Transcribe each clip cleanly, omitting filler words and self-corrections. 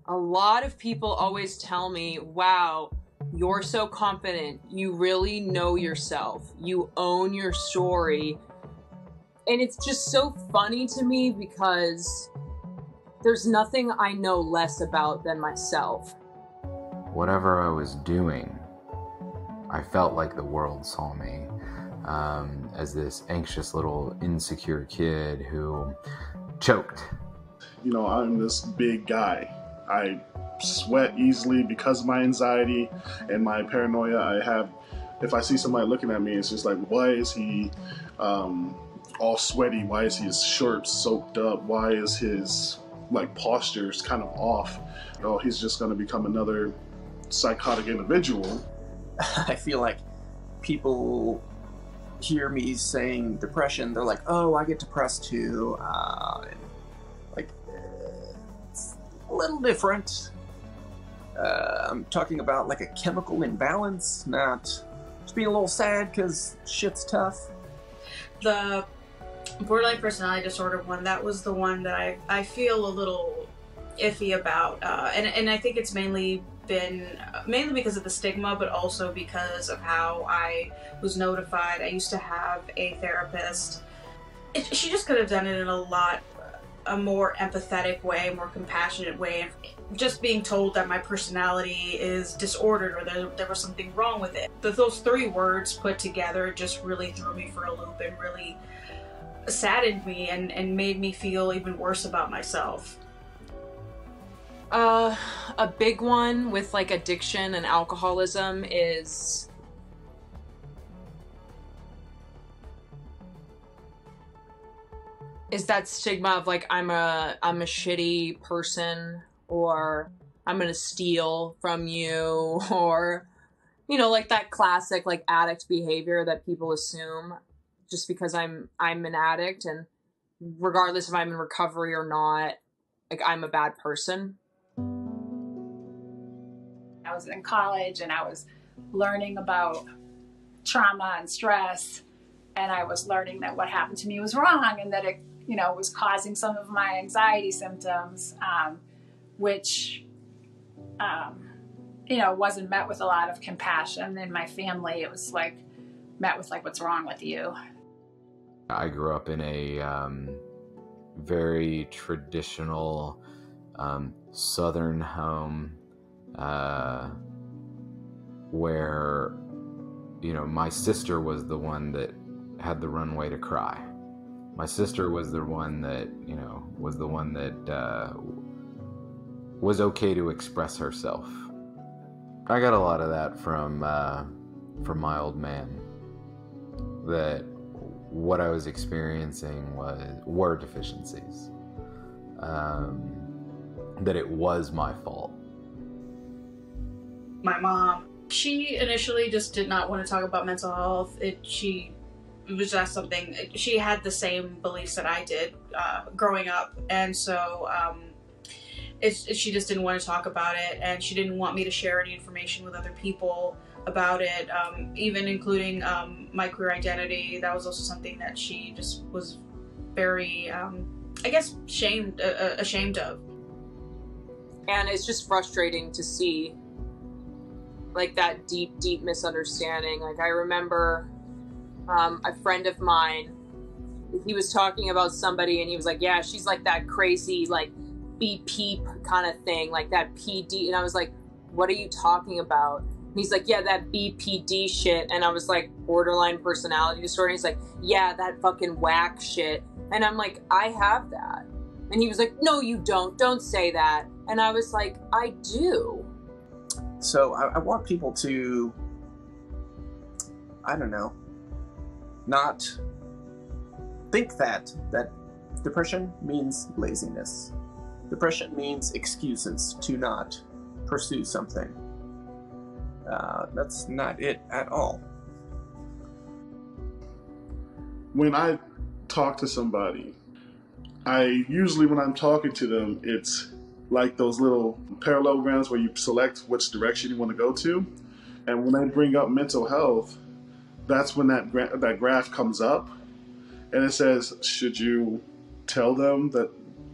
A lot of people always tell me, wow, you're so confident. You really know yourself. You own your story. And it's just so funny to me because there's nothing I know less about than myself. Whatever I was doing, I felt like the world saw me as this anxious little insecure kid who choked. You know, I'm this big guy. I sweat easily because of my anxiety and my paranoia I have. If I see somebody looking at me, it's just like, why is he all sweaty? Why is his shirt soaked up? Why is his postures kind of off? Oh, he's just going to become another psychotic individual. I feel like people hear me saying depression, they're like, oh, I get depressed too. It's a little different. I'm talking about like a chemical imbalance, not just being a little sad because shit's tough. The borderline personality disorder one, that was the one that I feel a little iffy about. And I think it's mainly because of the stigma, but also because of how I was notified. I used to have a therapist. She just could have done it in a more empathetic way, more compassionate way. Just being told that my personality is disordered or there was something wrong with it. Those three words put together just really threw me for a loop and really saddened me and made me feel even worse about myself. A big one with like addiction and alcoholism is that stigma of like I'm a shitty person, or I'm gonna steal from you, or like that classic like addict behavior that people assume just because I'm an addict, and regardless if I'm in recovery or not, like I'm a bad person. I was in college and I was learning about trauma and stress, and I was learning that what happened to me was wrong and that it was causing some of my anxiety symptoms, which wasn't met with a lot of compassion in my family. It was like met with like, what's wrong with you? I grew up in a very traditional Southern home where my sister was the one that had the runway to cry. My sister was the one that was okay to express herself. I got a lot of that from my old man, that what I was experiencing were deficiencies, that it was my fault. My mom, she initially just did not want to talk about mental health. It was just something, she had the same beliefs that I did growing up, and so she just didn't want to talk about it, and she didn't want me to share any information with other people about it, even including my queer identity. That was also something that she just was very, I guess, ashamed of. And it's just frustrating to see like that deep misunderstanding. Like I remember a friend of mine, he was talking about somebody and he was like, yeah, she's like that crazy like BP kind of thing, like that PD. And I was like, what are you talking about? And he's like, yeah, that BPD shit. And I was like, borderline personality disorder. And he's like, yeah, that fucking whack shit. And I'm like, I have that. And he was like, no, you don't say that. And I was like, I do. So I want people to, I don't know, not think that depression means laziness. Depression means excuses to not pursue something. That's not it at all. When I talk to somebody, when I'm talking to them, it's like those little parallelograms where you select which direction you want to go to. And when I bring up mental health, that's when that graph comes up and it says, should you tell them that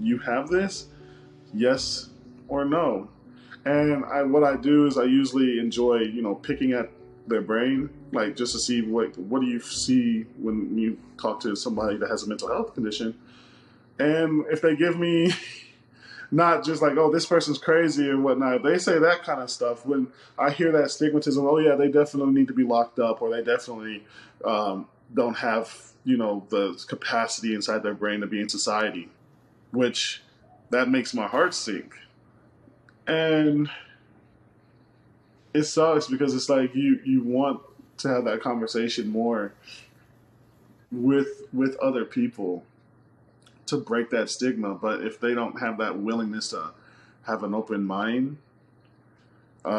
you have this? Yes or no. And what I do is I usually enjoy, picking at their brain, like just to see what do you see when you talk to somebody that has a mental health condition. And if they give me not just like, oh, this person's crazy and whatnot, if they say that kind of stuff, when I hear that stigmatism, oh yeah, they definitely need to be locked up, or they definitely don't have, the capacity inside their brain to be in society, which that makes my heart sink. And it sucks because it's like you want to have that conversation more with other people to break that stigma, but if they don't have that willingness to have an open mind, they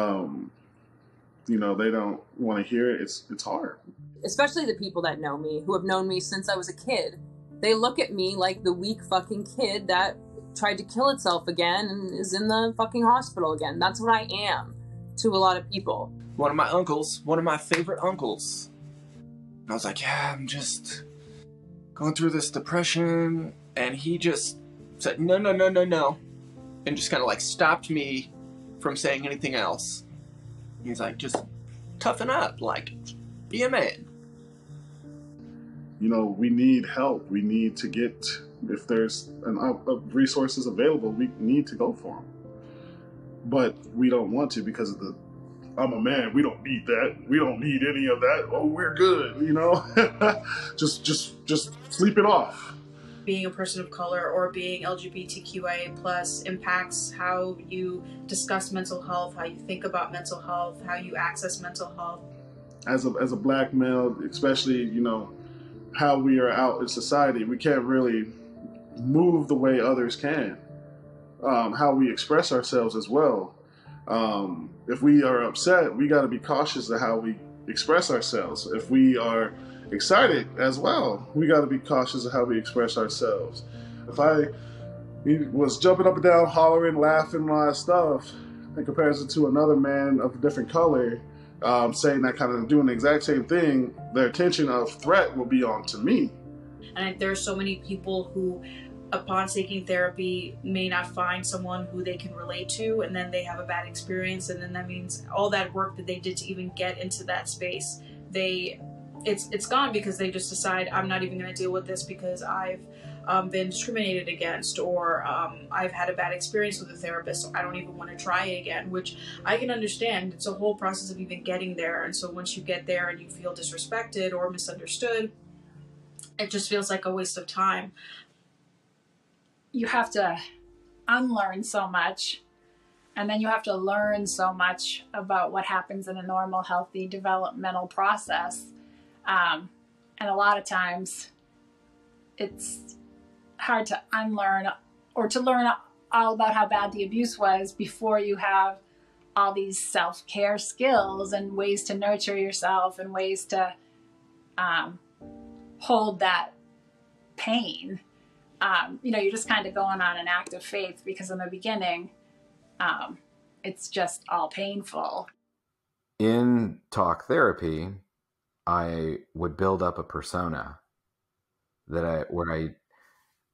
don't want to hear it. It's hard. Especially the people that know me, who have known me since I was a kid. They look at me like the weak fucking kid that tried to kill itself again and is in the fucking hospital again. That's what I am to a lot of people. One of my favorite uncles. I was like, yeah, I'm just going through this depression. And he just said, no. And just kind of like stopped me from saying anything else. He's like, just toughen up, like, be a man. We need help. We need to get, if there's resources available, we need to go for them. But we don't want to because of I'm a man. We don't need that. We don't need any of that. Oh, we're good. just sleep it off. Being a person of color or being LGBTQIA plus impacts how you discuss mental health, how you think about mental health, how you access mental health. As a black male, especially, how we are out in society, we can't really move the way others can. How we express ourselves as well. If we are upset, we got to be cautious of how we express ourselves. If we are excited as well, we got to be cautious of how we express ourselves. If I was jumping up and down, hollering, laughing, and all that stuff, in comparison to another man of a different color saying that kind of doing the exact same thing, their attention of threat will be on to me. And there are so many people who, upon seeking therapy, may not find someone who they can relate to, and then they have a bad experience, and then that means all that work that they did to even get into that space, it's gone because they just decide, I'm not even going to deal with this because I've been discriminated against, or I've had a bad experience with a therapist, so I don't even want to try it again, which I can understand. It's a whole process of even getting there, and so once you get there and you feel disrespected or misunderstood, it just feels like a waste of time. You have to unlearn so much, and then you have to learn so much about what happens in a normal, healthy developmental process. And a lot of times it's hard to unlearn or to learn all about how bad the abuse was before you have all these self-care skills and ways to nurture yourself and ways to hold that pain. You're just kind of going on an act of faith because in the beginning, it's just all painful. In talk therapy, I would build up a persona where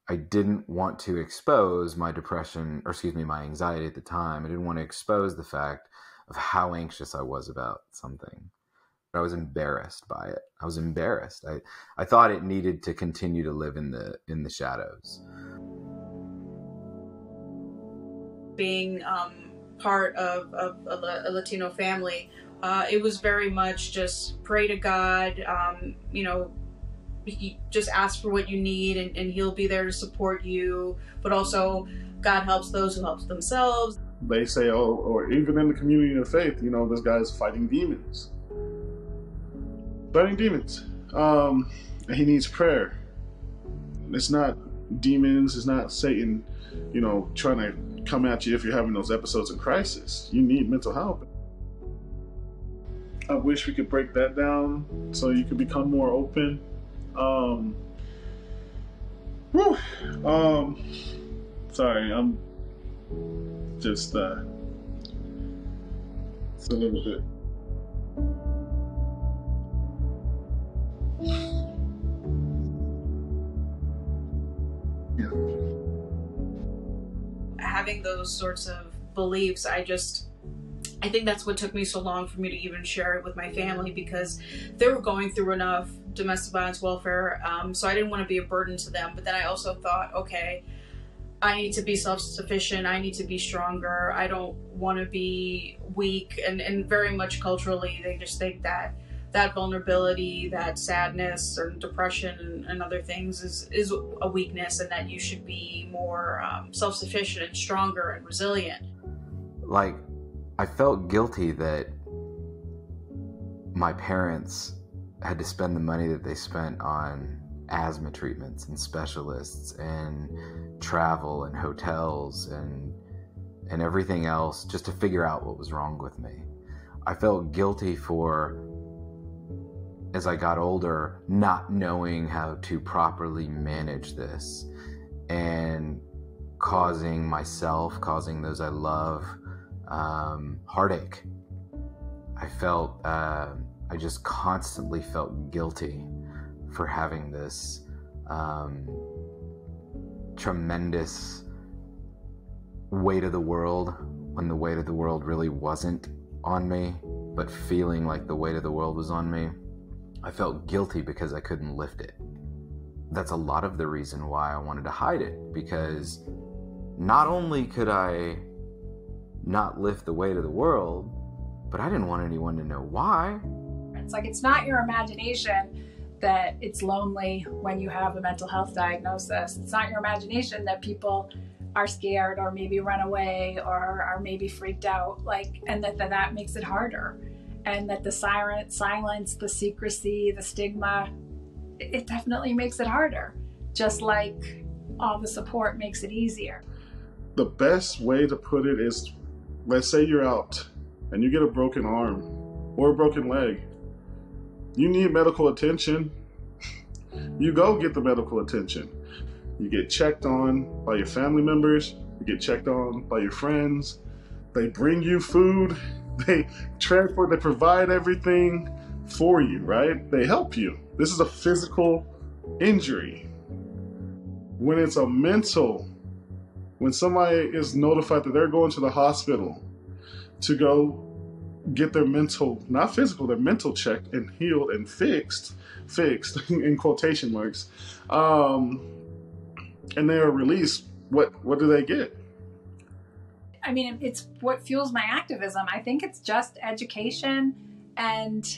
I didn't want to expose my depression, or excuse me, my anxiety at the time. I didn't want to expose the fact of how anxious I was about something. But I was embarrassed by it. I was embarrassed. I thought it needed to continue to live in the shadows. Being part of a Latino family, it was very much just pray to God, just ask for what you need and he'll be there to support you, but also God helps those who help themselves. They say, or even in the community of faith, this guy's fighting demons. And he needs prayer. It's not demons, it's not Satan, trying to come at you if you're having those episodes of crisis. You need mental health. I wish we could break that down so you could become more open. Sorry, I'm just it's a little bit. Having those sorts of beliefs. I think that's what took me so long for me to even share it with my family, because they were going through enough domestic violence, welfare, so I didn't want to be a burden to them. But then I also thought, okay, I need to be self-sufficient, I need to be stronger, I don't want to be weak. And very much culturally, they just think that vulnerability, that sadness or depression and other things is a weakness, and that you should be more self-sufficient and stronger and resilient. Like, I felt guilty that my parents had to spend the money that they spent on asthma treatments and specialists and travel and hotels and everything else just to figure out what was wrong with me. I felt guilty for, as I got older, not knowing how to properly manage this and causing myself, causing those I love, heartache. I just constantly felt guilty for having this tremendous weight of the world when the weight of the world really wasn't on me, but feeling like the weight of the world was on me. I felt guilty because I couldn't lift it. That's a lot of the reason why I wanted to hide it, because not only could I not lift the weight of the world, but I didn't want anyone to know why. It's like, it's not your imagination that it's lonely when you have a mental health diagnosis. It's not your imagination that people are scared or maybe run away or are maybe freaked out, like, and that makes it harder. And that the silence, the secrecy, the stigma, it definitely makes it harder. Just like all the support makes it easier. The best way to put it is, let's say you're out and you get a broken arm or a broken leg. You need medical attention. You go get the medical attention. You get checked on by your family members. You get checked on by your friends. They bring you food. They transport, they provide everything for you, right? They help you. This is a physical injury. When it's a mental, when somebody is notified that they're going to the hospital to go get their mental, not physical, their mental checked and healed and fixed in quotation marks, and they are released, what do they get? I mean, it's what fuels my activism. I think it's just education, and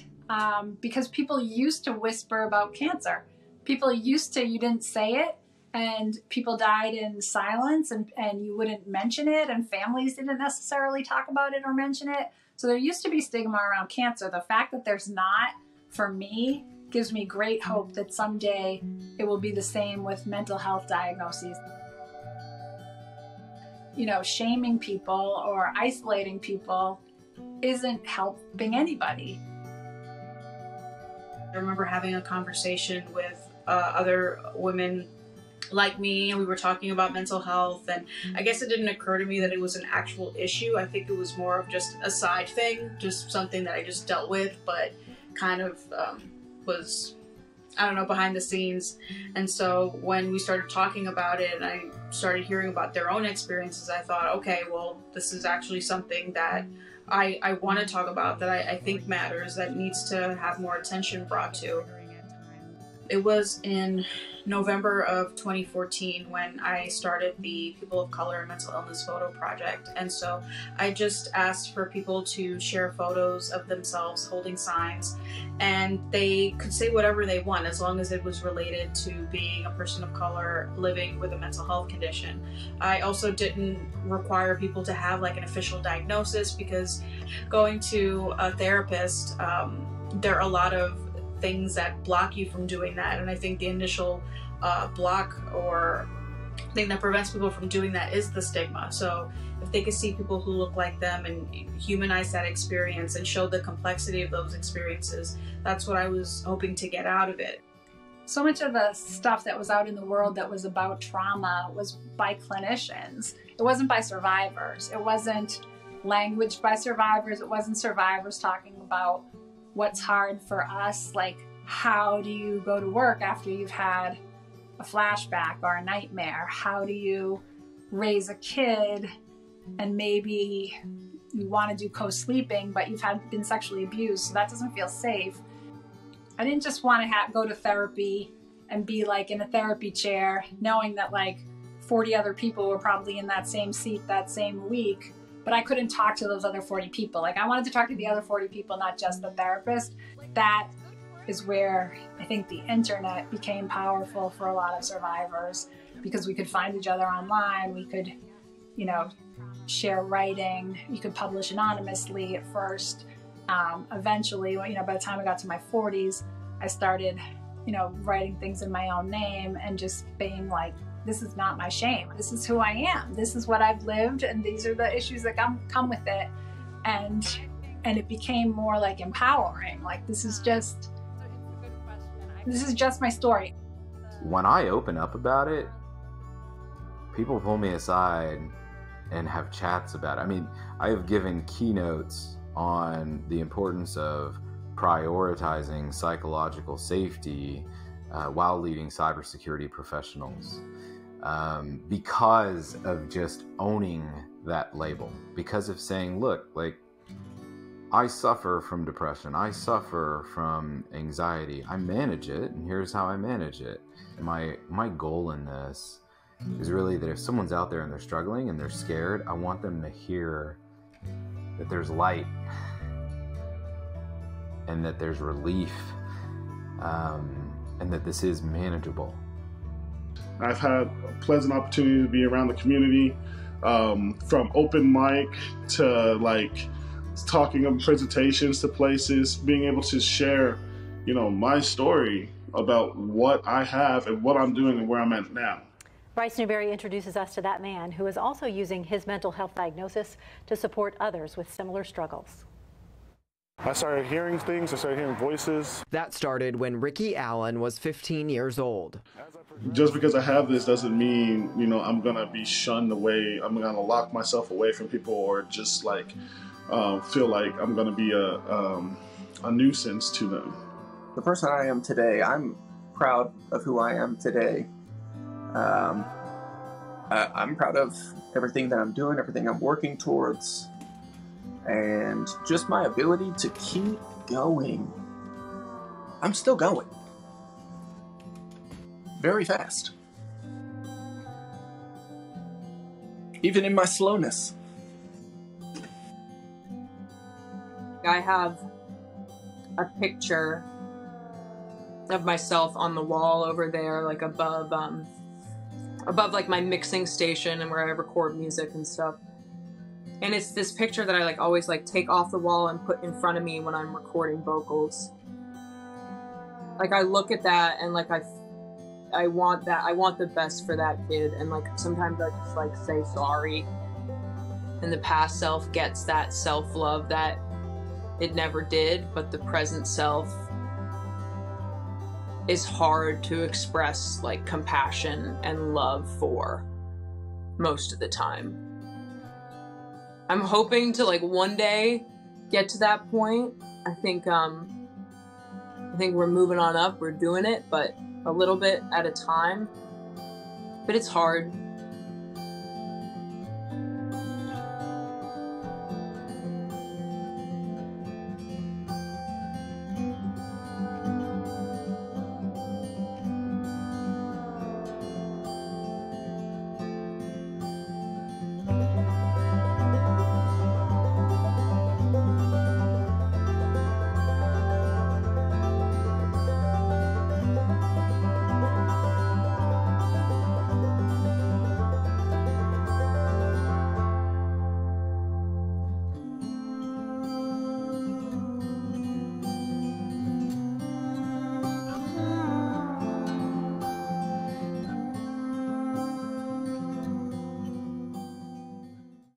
because people used to whisper about cancer. People used to, you didn't say it, and people died in silence, and you wouldn't mention it, and families didn't necessarily talk about it or mention it. So there used to be stigma around cancer. The fact that there's not, for me, gives me great hope that someday it will be the same with mental health diagnoses. You know, shaming people or isolating people isn't helping anybody. I remember having a conversation with other women like me, and we were talking about mental health, and I guess it didn't occur to me that it was an actual issue. I think it was more of just a side thing, just something that I just dealt with, but kind of was, I don't know, behind the scenes. And so when we started talking about it and I started hearing about their own experiences, I thought, okay, well, this is actually something that I want to talk about, that I think matters, that needs to have more attention brought to. It was in November of 2014 when I started the People of Color and Mental Illness Photo Project. And so I just asked for people to share photos of themselves holding signs, and they could say whatever they want as long as it was related to being a person of color living with a mental health condition. I also didn't require people to have like an official diagnosis, because going to a therapist, there are a lot of things that block you from doing that, and I think the initial block or thing that prevents people from doing that is the stigma. So if they could see people who look like them and humanize that experience and show the complexity of those experiences, that's what I was hoping to get out of it. So much of the stuff that was out in the world that was about trauma was by clinicians. It wasn't by survivors. It wasn't languaged by survivors. It wasn't survivors talking about what's hard for us, like how do you go to work after you've had a flashback or a nightmare? How do you raise a kid and maybe you want to do co-sleeping, but you've been sexually abused, so that doesn't feel safe. I didn't just want to go to therapy and be like in a therapy chair, knowing that like 40 other people were probably in that same seat that same week, but I couldn't talk to those other 40 people. Like I wanted to talk to the other 40 people, not just the therapist. That is where I think the internet became powerful for a lot of survivors, because we could find each other online. We could, you know, share writing. You could publish anonymously at first. Eventually, you know, by the time I got to my 40s, I started, you know, writing things in my own name and just being like, this is not my shame. This is who I am. This is what I've lived, and these are the issues that come with it. And it became more like empowering. Like this is just my story. When I open up about it, people pull me aside and have chats about it. I mean, I have given keynotes on the importance of prioritizing psychological safety while leading cybersecurity professionals, because of just owning that label, because of saying, look, like, I suffer from depression, I suffer from anxiety, I manage it, and here's how I manage it. My goal in this is really that if someone's out there and they're struggling and they're scared, I want them to hear that there's light and that there's relief, and that this is manageable. I've had a pleasant opportunity to be around the community, from open mic to like talking of presentations to places, being able to share, you know, my story about what I have and what I'm doing and where I'm at now. Bryce Newberry introduces us to that man who is also using his mental health diagnosis to support others with similar struggles. I started hearing things, I started hearing voices. That started when Ricky Allen was 15 years old. Just because I have this doesn't mean, you know, I'm gonna be shunned away, I'm gonna lock myself away from people, or just like feel like I'm gonna be a nuisance to them. The person I am today, I'm proud of who I am today. I'm proud of everything that I'm doing, everything I'm working towards, and just my ability to keep going. I'm still going. Very fast. Even in my slowness. I have a picture of myself on the wall over there, like above like my mixing station and where I record music and stuff. And it's this picture that I like always like take off the wall and put in front of me when I'm recording vocals. Like I look at that and like I want that. I want the best for that kid, and like sometimes I just like say sorry. And the past self gets that self-love that it never did, but the present self is hard to express like compassion and love for most of the time. I'm hoping to like one day get to that point. I think we're moving on up, we're doing it, but a little bit at a time. But it's hard.